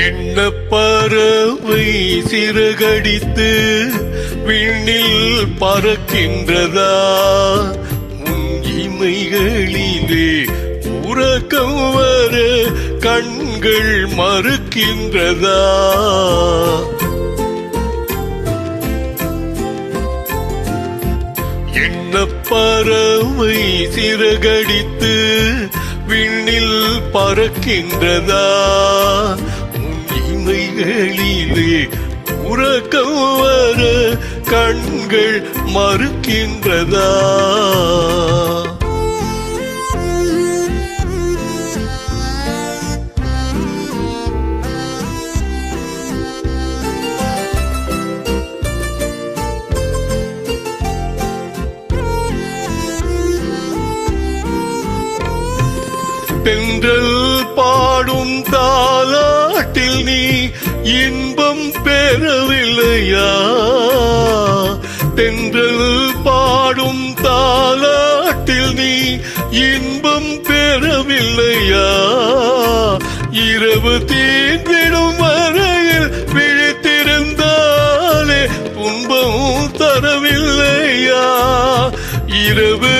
என்ன பறவை சிறகடித்து விண்ணில் பறக்கின்றதா? உன் இமைகளிலே உறக்கம் வர கண்கள் மறுக்கின்றதா? என்ன பறவை சிறகடித்து விண்ணில் பறக்கின்றதா? உன் இமைகளிலே உறக்கம் வர கண்கள் மறுக்கின்றதா? தென்றல் பாடும் தாலாட்டில் நீ இன்பம் பெறவில்லையா? தென்றல் பாடும் தாலாட்டில் நீ இன்பம் பெறவில்லையா? இரவு தீர்ந்திடும் வரையில் விழித்திருந்தாலே துன்பம் தரவில்லையா? இரவு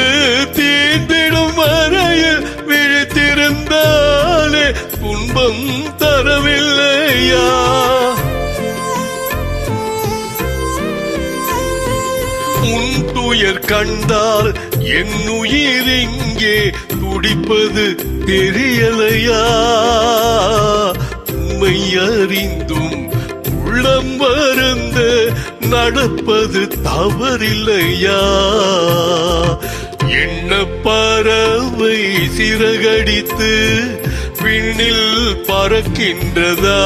தீர்ந்திடும் வரையில் விழித்திருந்தாலே துன்பம் தரவில்லையா? உன் துயர் கண்டால் என் உயிர் இங்கே துடிப்பது தெரியலையா? உண்மை அறிந்தும் உள்ளம் வருந்த நடப்பது தவறில்லையா? என்ன பறவை சிறகடித்து விண்ணில் பறக்கின்றதா?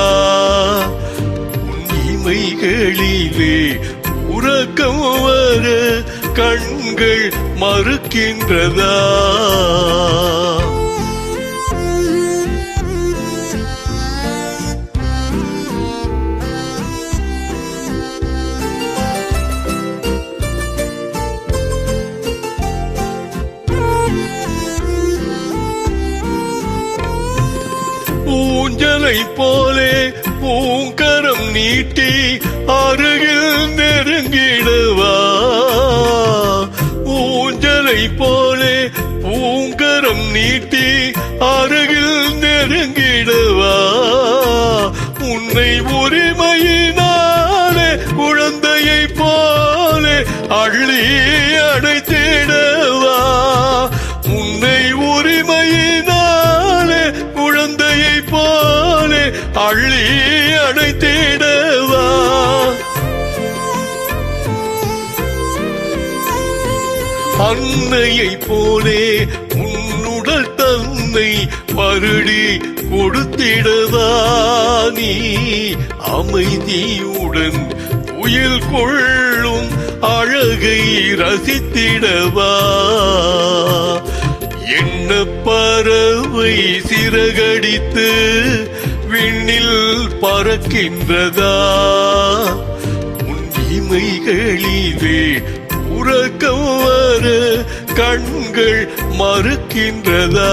உன் இமைகளிலே உறக்கம் வர கண்கள் மறுக்கின்றதா? ஊஞ்சலை போலே பூங்கரம் நீட்டி அருகில் நெருங்கிடவா? ஊஞ்சலை போலே பூங்கரம் நீட்டி அருகில் நெருங்கிடவா? உன்னை உரிமையினாலே குழந்தையை போலே அள்ளி அடைத்திடவா? உன்னை உரிமையினாலே குழந்தையை போலே அள்ளி அடைத்திடவா? அன்னையை போலே உன்னுடல் தன்னை மறுடி கொடுத்திடவா? நீ அமைதியுடன் உயிர் கொள்ளும் அழகை ரசித்திடவா? என்ன பறவை சிறகடித்து விண்ணில் பறக்கின்றதா? உன் இமைகளிலே உறக்கம் வர கண்கள் மறுக்கின்றதா?